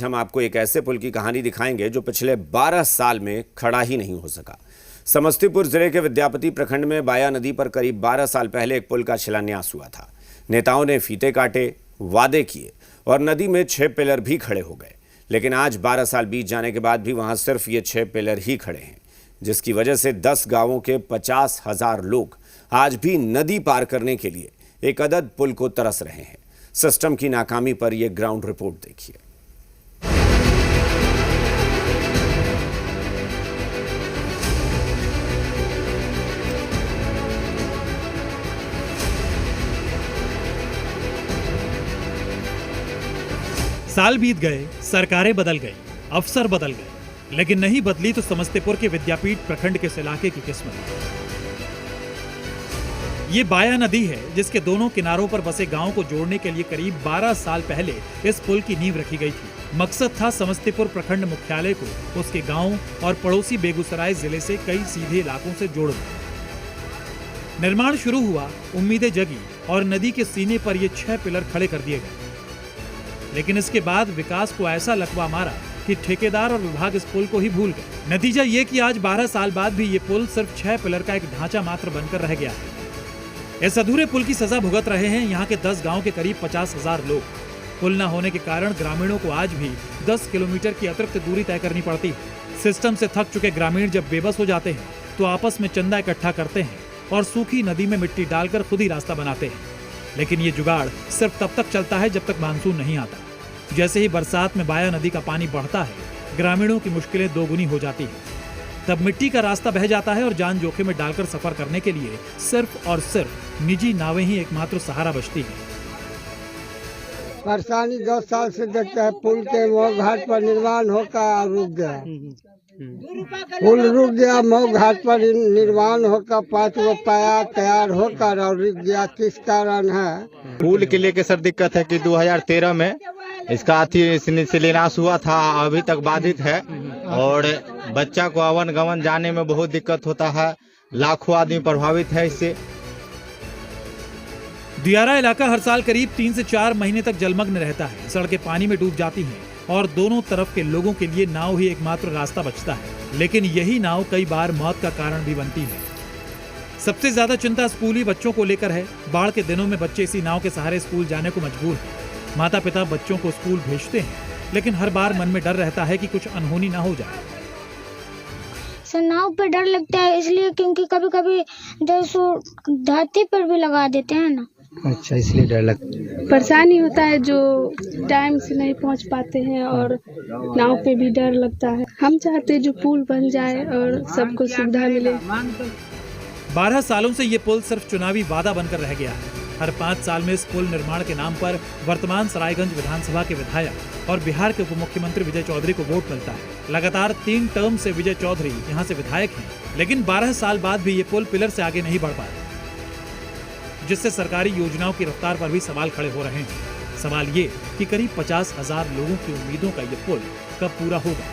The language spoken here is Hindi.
हम आपको एक ऐसे पुल की कहानी दिखाएंगे जो पिछले 12 साल में खड़ा ही नहीं हो सका। समस्तीपुर जिले के विद्यापति प्रखंड में बाया नदी पर करीब 12 साल पहले एक पुल का शिलान्यास हुआ था। नेताओं ने फीते काटे, वादे किए और नदी में 6 पिलर भी खड़े हो गए, लेकिन आज 12 साल बीत जाने के बाद भी वहां सिर्फ ये 6 पिलर ही खड़े हैं, जिसकी वजह से 10 गांवों के 50,000 लोग आज भी नदी पार करने के लिए एक अदद पुल को तरस रहे हैं। सिस्टम की नाकामी पर यह ग्राउंड रिपोर्ट देखिए। साल बीत गए, सरकारें बदल गई, अफसर बदल गए, लेकिन नहीं बदली तो समस्तीपुर के विद्यापीठ प्रखंड के इस इलाके की किस्मत। ये बाया नदी है जिसके दोनों किनारों पर बसे गांवों को जोड़ने के लिए करीब 12 साल पहले इस पुल की नींव रखी गई थी। मकसद था समस्तीपुर प्रखंड मुख्यालय को उसके गांव और पड़ोसी बेगूसराय जिले से कई सीधे इलाकों से जोड़ना। निर्माण शुरू हुआ, उम्मीदें जगी और नदी के सीने पर ये 6 पिलर खड़े कर दिए गए। लेकिन इसके बाद विकास को ऐसा लकवा मारा कि ठेकेदार और विभाग इस पुल को ही भूल गए। नतीजा ये कि आज 12 साल बाद भी ये पुल सिर्फ 6 पिलर का एक ढांचा मात्र बनकर रह गया है। इस अधूरे पुल की सजा भुगत रहे हैं यहाँ के 10 गांव के करीब 50,000 लोग। पुल न होने के कारण ग्रामीणों को आज भी 10 किलोमीटर की अतिरिक्त दूरी तय करनी पड़ती है। सिस्टम से थक चुके ग्रामीण जब बेबस हो जाते हैं तो आपस में चंदा इकट्ठा करते हैं और सूखी नदी में मिट्टी डालकर खुद ही रास्ता बनाते हैं। लेकिन ये जुगाड़ सिर्फ तब तक चलता है जब तक मानसून नहीं आता। जैसे ही बरसात में बाया नदी का पानी बढ़ता है, ग्रामीणों की मुश्किलें दोगुनी हो जाती हैं। तब मिट्टी का रास्ता बह जाता है और जान जोखिम में डालकर सफर करने के लिए सिर्फ और सिर्फ निजी नावें ही एकमात्र सहारा बचती हैं। परेशानी 10 साल से देखते हैं। पुल के मऊ घाट पर निर्माण होकर रुक गया। पुल रुक गया, मऊ घाट पर निर्माण होकर 5 गो पाया तैयार होकर और रुक गया। किस कारण है? पुल के लेके सर दिक्कत है कि 2013 में इसका शिलान्यास हुआ था, अभी तक बाधित है और बच्चा को आवन गमन जाने में बहुत दिक्कत होता है। लाखों आदमी प्रभावित है इससे। दियारा इलाका हर साल करीब 3 से 4 महीने तक जलमग्न रहता है। सड़कें पानी में डूब जाती हैं और दोनों तरफ के लोगों के लिए नाव ही एकमात्र रास्ता बचता है। लेकिन यही नाव कई बार मौत का कारण भी बनती है। सबसे ज्यादा चिंता स्कूली बच्चों को लेकर है। बाढ़ के दिनों में बच्चे इसी नाव के सहारे स्कूल जाने को मजबूर हैं। माता पिता बच्चों को स्कूल भेजते हैं, लेकिन हर बार मन में डर रहता है कि कुछ अनहोनी ना हो जाए। सर, नाव पे डर लगता है इसलिए क्योंकि कभी कभी धरती पर भी लगा देते हैं ना। अच्छा, इसलिए डर लगता है। परेशानी होता है जो टाइम से नहीं पहुंच पाते हैं और नाव पे भी डर लगता है। हम चाहते हैं जो पुल बन जाए और सबको सुविधा मिले। 12 सालों से ये पुल सिर्फ चुनावी वादा बनकर रह गया है। हर 5 साल में इस पुल निर्माण के नाम पर वर्तमान सरायगंज विधानसभा के विधायक और बिहार के उप मुख्यमंत्री विजय चौधरी को वोट मिलता है। लगातार 3 टर्म से विजय चौधरी यहाँ से विधायक हैं, लेकिन 12 साल बाद भी ये पुल पिलर से आगे नहीं बढ़ पाया, जिससे सरकारी योजनाओं की रफ्तार पर भी सवाल खड़े हो रहे हैं। सवाल ये कि करीब 50,000 लोगों की उम्मीदों का ये पुल कब पूरा होगा।